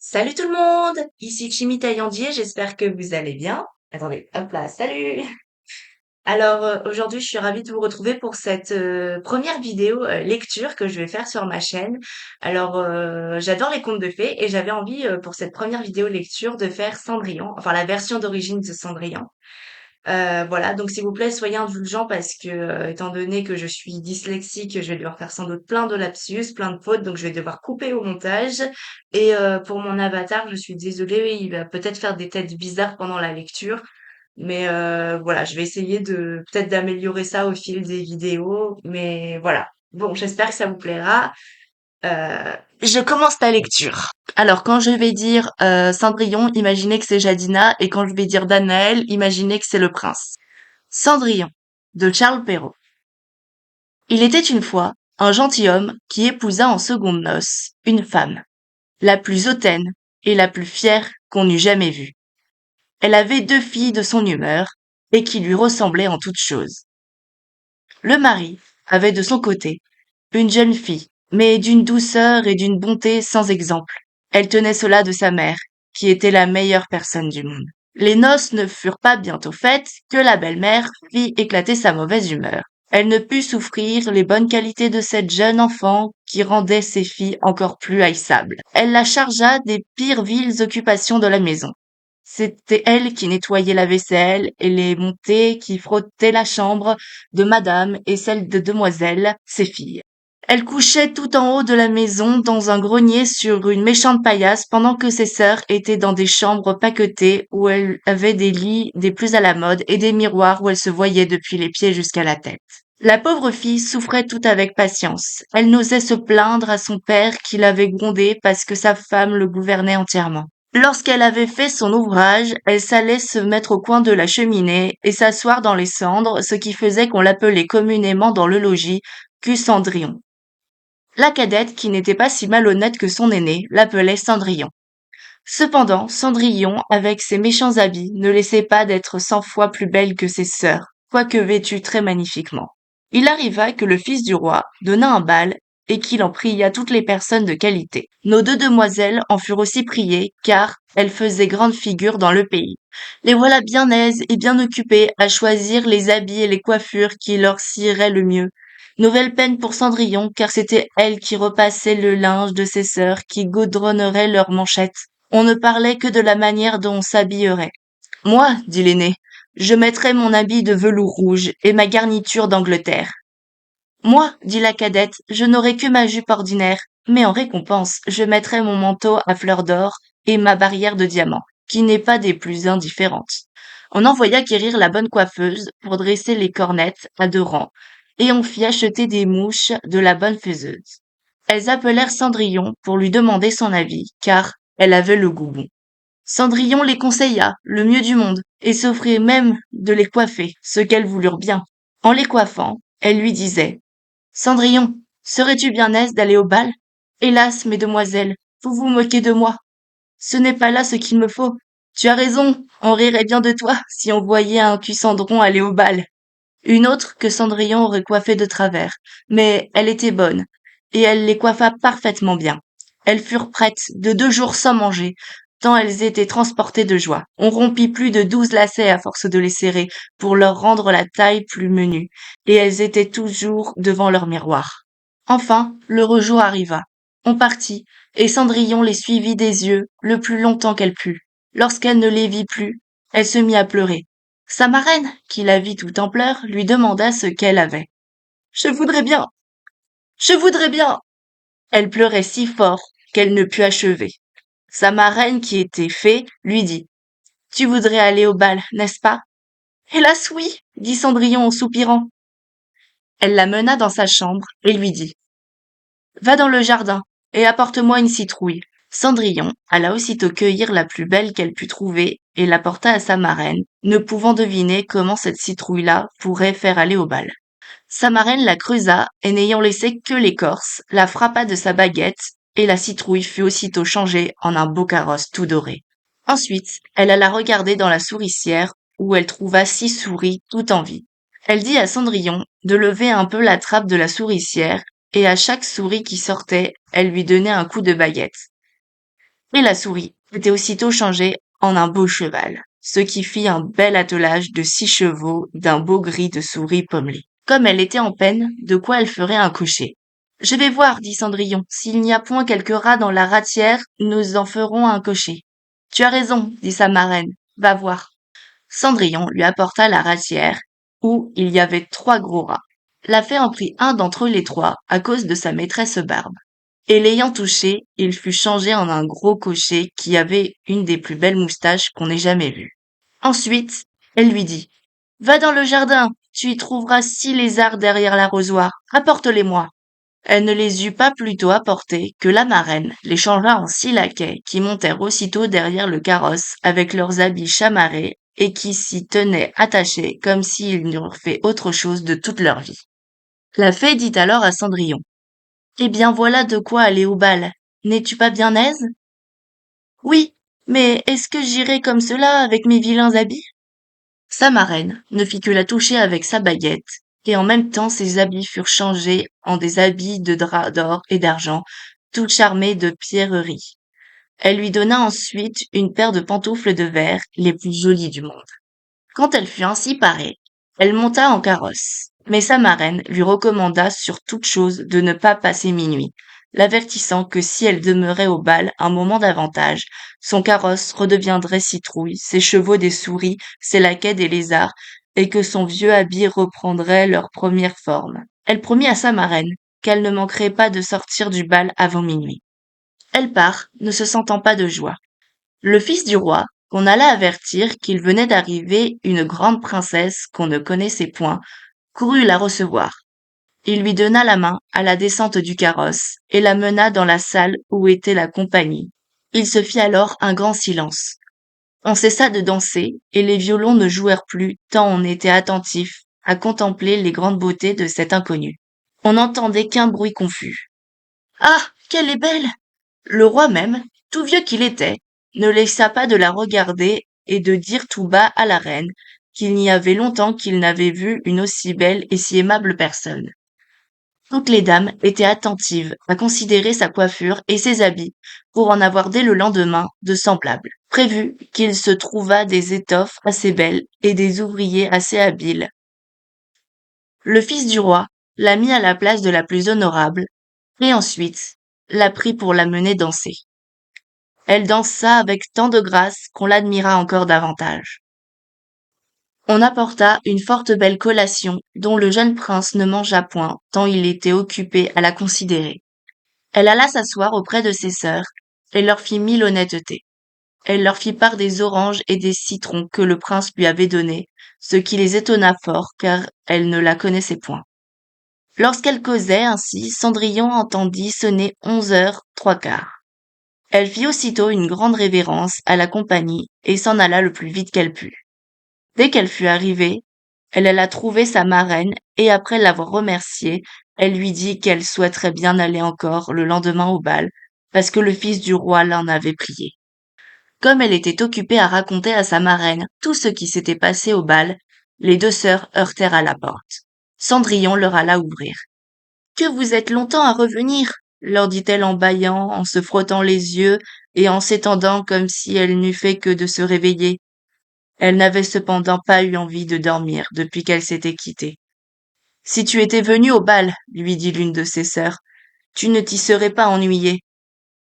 Salut tout le monde! Ici Chimie Taillandier, j'espère que vous allez bien. Attendez, hop là, salut! Alors aujourd'hui, je suis ravie de vous retrouver pour cette première vidéo lecture que je vais faire sur ma chaîne. Alors j'adore les contes de fées et j'avais envie pour cette première vidéo lecture de faire Cendrillon, enfin la version d'origine de Cendrillon. Voilà, donc s'il vous plaît, soyez indulgents parce que, étant donné que je suis dyslexique, je vais devoir faire sans doute plein de lapsus, plein de fautes, donc je vais devoir couper au montage. Et pour mon avatar, je suis désolée, il va peut-être faire des têtes bizarres pendant la lecture. Mais voilà, je vais essayer de peut-être d'améliorer ça au fil des vidéos. Mais voilà. Bon, j'espère que ça vous plaira. Je commence la lecture. Alors, quand je vais dire Cendrillon, imaginez que c'est Jadina, et quand je vais dire Danaël, imaginez que c'est le prince. Cendrillon, de Charles Perrault. Il était une fois un gentilhomme qui épousa en secondes noces une femme, la plus hautaine et la plus fière qu'on eût jamais vue. Elle avait 2 filles de son humeur et qui lui ressemblaient en toutes choses. Le mari avait de son côté une jeune fille, mais d'une douceur et d'une bonté sans exemple. Elle tenait cela de sa mère, qui était la meilleure personne du monde. Les noces ne furent pas bientôt faites que la belle-mère fit éclater sa mauvaise humeur. Elle ne put souffrir les bonnes qualités de cette jeune enfant qui rendait ses filles encore plus haïssables. Elle la chargea des pires viles occupations de la maison. C'était elle qui nettoyait la vaisselle et les montées, qui frottait la chambre de madame et celle de demoiselle, ses filles. Elle couchait tout en haut de la maison dans un grenier sur une méchante paillasse pendant que ses sœurs étaient dans des chambres paquetées où elles avaient des lits des plus à la mode et des miroirs où elles se voyaient depuis les pieds jusqu'à la tête. La pauvre fille souffrait tout avec patience. Elle n'osait se plaindre à son père qui l'avait grondée parce que sa femme le gouvernait entièrement. Lorsqu'elle avait fait son ouvrage, elle s'allait se mettre au coin de la cheminée et s'asseoir dans les cendres, ce qui faisait qu'on l'appelait communément dans le logis Cendrillon. La cadette, qui n'était pas si malhonnête que son aînée, l'appelait Cendrillon. Cependant, Cendrillon, avec ses méchants habits, ne laissait pas d'être 100 fois plus belle que ses sœurs, quoique vêtue très magnifiquement. Il arriva que le fils du roi donna un bal et qu'il en pria toutes les personnes de qualité. Nos 2 demoiselles en furent aussi priées, car elles faisaient grande figure dans le pays. Les voilà bien aises et bien occupées à choisir les habits et les coiffures qui leur sieraient le mieux. Nouvelle peine pour Cendrillon, car c'était elle qui repassait le linge de ses sœurs, qui gaudronnerait leurs manchettes. On ne parlait que de la manière dont on s'habillerait. Moi, dit l'aîné, je mettrai mon habit de velours rouge et ma garniture d'Angleterre. Moi, dit la cadette, je n'aurai que ma jupe ordinaire, mais en récompense, je mettrai mon manteau à fleurs d'or et ma barrière de diamants, qui n'est pas des plus indifférentes. On envoya quérir la bonne coiffeuse pour dresser les cornettes à 2 rangs, et on fit acheter des mouches de la bonne faiseuse. Elles appelèrent Cendrillon pour lui demander son avis, car elle avait le goût bon. Cendrillon les conseilla, le mieux du monde, et s'offrit même de les coiffer, ce qu'elles voulurent bien. En les coiffant, elle lui disait: Cendrillon, serais-tu bien aise d'aller au bal? Hélas, mesdemoiselles, vous vous moquez de moi. Ce n'est pas là ce qu'il me faut. Tu as raison, on rirait bien de toi si on voyait un Cendron aller au bal. Une autre que Cendrillon aurait coiffée de travers, mais elle était bonne, et elle les coiffa parfaitement bien. Elles furent prêtes de 2 jours sans manger, tant elles étaient transportées de joie. On rompit plus de 12 lacets à force de les serrer, pour leur rendre la taille plus menue, et elles étaient toujours devant leur miroir. Enfin, l'heureux jour arriva. On partit, et Cendrillon les suivit des yeux le plus longtemps qu'elle put. Lorsqu'elle ne les vit plus, elle se mit à pleurer. Sa marraine, qui la vit tout en pleurs, lui demanda ce qu'elle avait. Je voudrais bien, je voudrais bien. Elle pleurait si fort qu'elle ne put achever. Sa marraine, qui était fée, lui dit: Tu voudrais aller au bal, n'est-ce pas? Hélas oui, dit Cendrillon en soupirant. Elle la mena dans sa chambre et lui dit: Va dans le jardin et apporte-moi une citrouille. Cendrillon alla aussitôt cueillir la plus belle qu'elle put trouver et l'apporta à sa marraine, ne pouvant deviner comment cette citrouille-là pourrait faire aller au bal. Sa marraine la creusa et n'ayant laissé que l'écorce, la frappa de sa baguette et la citrouille fut aussitôt changée en un beau carrosse tout doré. Ensuite, elle alla regarder dans la souricière où elle trouva 6 souris tout en vie. Elle dit à Cendrillon de lever un peu la trappe de la souricière et à chaque souris qui sortait, elle lui donnait un coup de baguette. Et la souris était aussitôt changée en un beau cheval, ce qui fit un bel attelage de 6 chevaux d'un beau gris de souris pommelée. Comme elle était en peine, de quoi elle ferait un cocher. Je vais voir, dit Cendrillon. S'il n'y a point quelques rats dans la ratière, nous en ferons un cocher. Tu as raison, dit sa marraine. Va voir. Cendrillon lui apporta la ratière, où il y avait 3 gros rats. La fée en prit un d'entre eux les 3, à cause de sa maîtresse Barbe. Et l'ayant touché, il fut changé en un gros cocher qui avait une des plus belles moustaches qu'on ait jamais vues. Ensuite, elle lui dit: Va dans le jardin, tu y trouveras 6 lézards derrière l'arrosoir, apporte-les-moi. Elle ne les eut pas plutôt apportés que la marraine les changea en 6 laquais qui montèrent aussitôt derrière le carrosse avec leurs habits chamarrés et qui s'y tenaient attachés comme s'ils n'eurent fait autre chose de toute leur vie. La fée dit alors à Cendrillon: Eh bien voilà de quoi aller au bal. N'es-tu pas bien aise? Oui, mais est-ce que j'irai comme cela avec mes vilains habits? Sa marraine ne fit que la toucher avec sa baguette, et en même temps ses habits furent changés en des habits de drap d'or et d'argent, tout charmés de pierreries. Elle lui donna ensuite une paire de pantoufles de verre, les plus jolies du monde. Quand elle fut ainsi parée, elle monta en carrosse. Mais sa marraine lui recommanda sur toute chose de ne pas passer minuit, l'avertissant que si elle demeurait au bal un moment davantage, son carrosse redeviendrait citrouille, ses chevaux des souris, ses laquais des lézards, et que son vieux habit reprendrait leur première forme. Elle promit à sa marraine qu'elle ne manquerait pas de sortir du bal avant minuit. Elle part, ne se sentant pas de joie. Le fils du roi, qu'on alla avertir qu'il venait d'arriver une grande princesse qu'on ne connaissait point, courut la recevoir. Il lui donna la main à la descente du carrosse et la mena dans la salle où était la compagnie. Il se fit alors un grand silence. On cessa de danser et les violons ne jouèrent plus tant on était attentif à contempler les grandes beautés de cette inconnue. On n'entendait qu'un bruit confus. Ah, qu'elle est belle! Le roi même, tout vieux qu'il était, ne laissa pas de la regarder et de dire tout bas à la reine qu'il n'y avait longtemps qu'il n'avait vu une aussi belle et si aimable personne. Toutes les dames étaient attentives à considérer sa coiffure et ses habits pour en avoir dès le lendemain de semblables, prévu qu'il se trouvât des étoffes assez belles et des ouvriers assez habiles. Le fils du roi la mit à la place de la plus honorable et ensuite la prit pour la mener danser. Elle dansa avec tant de grâce qu'on l'admira encore davantage. On apporta une forte belle collation dont le jeune prince ne mangea point tant il était occupé à la considérer. Elle alla s'asseoir auprès de ses sœurs et leur fit 1000 honnêtetés. Elle leur fit part des oranges et des citrons que le prince lui avait donnés, ce qui les étonna fort car elle ne la connaissait point. Lorsqu'elle causait ainsi, Cendrillon entendit sonner 11 heures 3/4. Elle fit aussitôt une grande révérence à la compagnie et s'en alla le plus vite qu'elle put. Dès qu'elle fut arrivée, elle alla trouver sa marraine et après l'avoir remerciée, elle lui dit qu'elle souhaiterait bien aller encore le lendemain au bal, parce que le fils du roi l'en avait prié. Comme elle était occupée à raconter à sa marraine tout ce qui s'était passé au bal, les 2 sœurs heurtèrent à la porte. Cendrillon leur alla ouvrir. Que vous êtes longtemps à revenir, leur dit-elle en bâillant, en se frottant les yeux et en s'étendant comme si elle n'eût fait que de se réveiller. Elle n'avait cependant pas eu envie de dormir depuis qu'elle s'était quittée. Si tu étais venue au bal, lui dit l'une de ses sœurs, tu ne t'y serais pas ennuyée.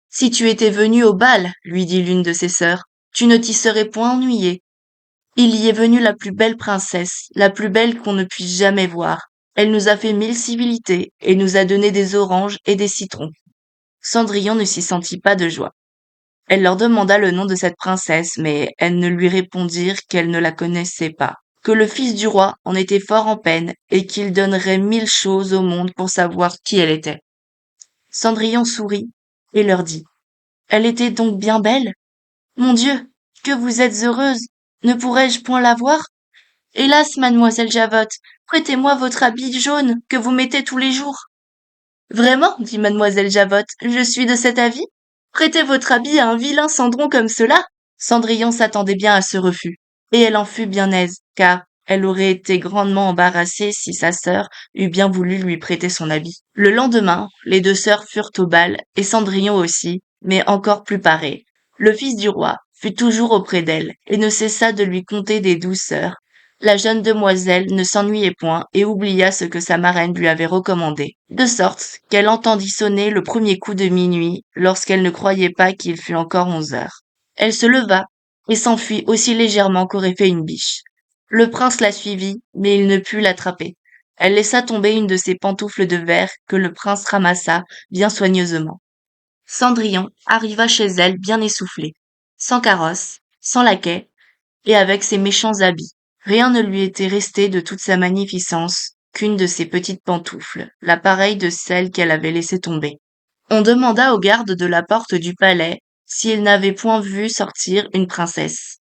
Si tu étais venue au bal, lui dit l'une de ses sœurs, tu ne t'y serais point ennuyée. Il y est venu la plus belle princesse, la plus belle qu'on ne puisse jamais voir. Elle nous a fait 1000 civilités et nous a donné des oranges et des citrons. Cendrillon ne s'y sentit pas de joie. Elle leur demanda le nom de cette princesse, mais elles ne lui répondirent qu'elles ne la connaissaient pas, que le fils du roi en était fort en peine et qu'il donnerait 1000 choses au monde pour savoir qui elle était. Cendrillon sourit et leur dit: Elle était donc bien belle? Mon Dieu, que vous êtes heureuse! Ne pourrais-je point la voir? Hélas, mademoiselle Javotte, prêtez-moi votre habit jaune que vous mettez tous les jours. Vraiment, dit mademoiselle Javotte, je suis de cet avis? Prêtez votre habit à un vilain Cendron comme cela? Cendrillon s'attendait bien à ce refus, et elle en fut bien aise, car, Elle aurait été grandement embarrassée si sa sœur eût bien voulu lui prêter son habit. Le lendemain, les deux sœurs furent au bal, et Cendrillon aussi, mais encore plus paré. Le fils du roi fut toujours auprès d'elle, et ne cessa de lui conter des douceurs. La jeune demoiselle ne s'ennuyait point et oublia ce que sa marraine lui avait recommandé, de sorte qu'elle entendit sonner le premier coup de minuit lorsqu'elle ne croyait pas qu'il fût encore 11 heures. Elle se leva et s'enfuit aussi légèrement qu'aurait fait une biche. Le prince la suivit, mais il ne put l'attraper. Elle laissa tomber une de ses pantoufles de verre que le prince ramassa bien soigneusement. Cendrillon arriva chez elle bien essoufflé, sans carrosse, sans laquais, et avec ses méchants habits. Rien ne lui était resté de toute sa magnificence qu'une de ses petites pantoufles, la pareille de celle qu'elle avait laissée tomber. On demanda aux gardes de la porte du palais s'ils n'avaient point vu sortir une princesse.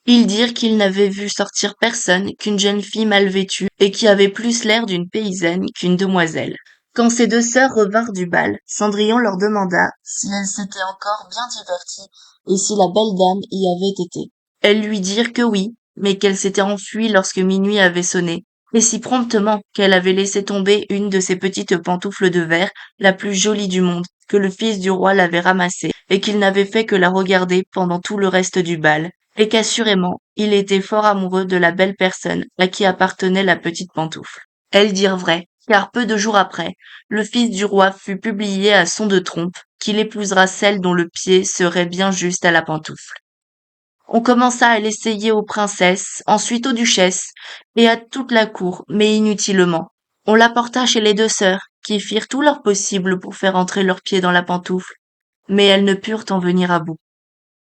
Ils dirent qu'ils n'avaient vu sortir personne qu'une jeune fille mal vêtue et qui avait plus l'air d'une paysanne qu'une demoiselle. Quand ces deux sœurs revinrent du bal, Cendrillon leur demanda si elles s'étaient encore bien diverties et si la belle dame y avait été. Elles lui dirent que oui, mais qu'elle s'était enfuie lorsque minuit avait sonné, et si promptement qu'elle avait laissé tomber une de ses petites pantoufles de verre, la plus jolie du monde, que le fils du roi l'avait ramassée, et qu'il n'avait fait que la regarder pendant tout le reste du bal, et qu'assurément il était fort amoureux de la belle personne à qui appartenait la petite pantoufle. Elles dirent vrai, car peu de jours après, le fils du roi fut publié à son de trompe qu'il épousera celle dont le pied serait bien juste à la pantoufle. On commença à l'essayer aux princesses, ensuite aux duchesses, et à toute la cour, mais inutilement. On la porta chez les deux sœurs, qui firent tout leur possible pour faire entrer leurs pieds dans la pantoufle, mais elles ne purent en venir à bout.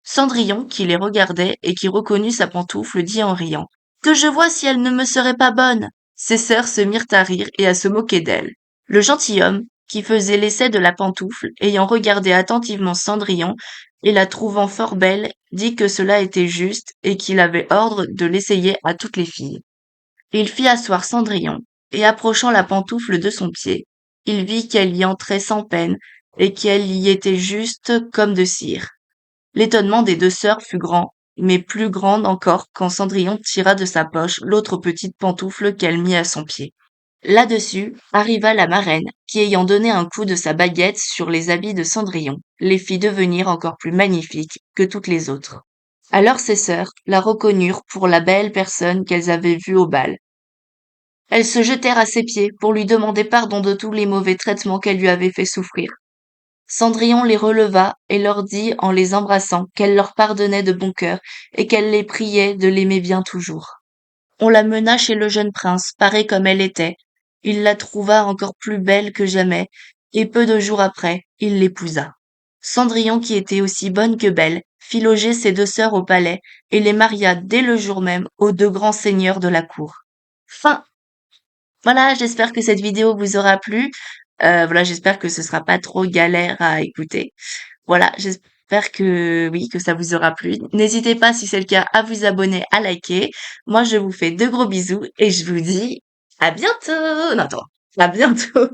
Cendrillon, qui les regardait et qui reconnut sa pantoufle, dit en riant: Que je vois si elle ne me serait pas bonne. Ses sœurs se mirent à rire et à se moquer d'elle. Le gentilhomme, qui faisait l'essai de la pantoufle, ayant regardé attentivement Cendrillon, et la trouvant fort belle, dit que cela était juste et qu'il avait ordre de l'essayer à toutes les filles. Il fit asseoir Cendrillon, et approchant la pantoufle de son pied, il vit qu'elle y entrait sans peine et qu'elle y était juste comme de cire. L'étonnement des deux sœurs fut grand, mais plus grand encore quand Cendrillon tira de sa poche l'autre petite pantoufle qu'elle mit à son pied. Là-dessus arriva la marraine, qui ayant donné un coup de sa baguette sur les habits de Cendrillon, les fit devenir encore plus magnifiques que toutes les autres. Alors ses sœurs la reconnurent pour la belle personne qu'elles avaient vue au bal. Elles se jetèrent à ses pieds pour lui demander pardon de tous les mauvais traitements qu'elle lui avait fait souffrir. Cendrillon les releva et leur dit en les embrassant qu'elle leur pardonnait de bon cœur et qu'elle les priait de l'aimer bien toujours. On la mena chez le jeune prince, parée comme elle était. Il la trouva encore plus belle que jamais, et peu de jours après, il l'épousa. Cendrillon, qui était aussi bonne que belle, fit loger ses deux sœurs au palais et les maria dès le jour même aux deux grands seigneurs de la cour. Fin. Voilà, j'espère que cette vidéo vous aura plu. Voilà, j'espère que ce sera pas trop galère à écouter. Voilà, j'espère que oui, que ça vous aura plu. N'hésitez pas, si c'est le cas, à vous abonner, à liker. Moi, je vous fais de gros bisous et je vous dis à bientôt. Non, attends, à bientôt.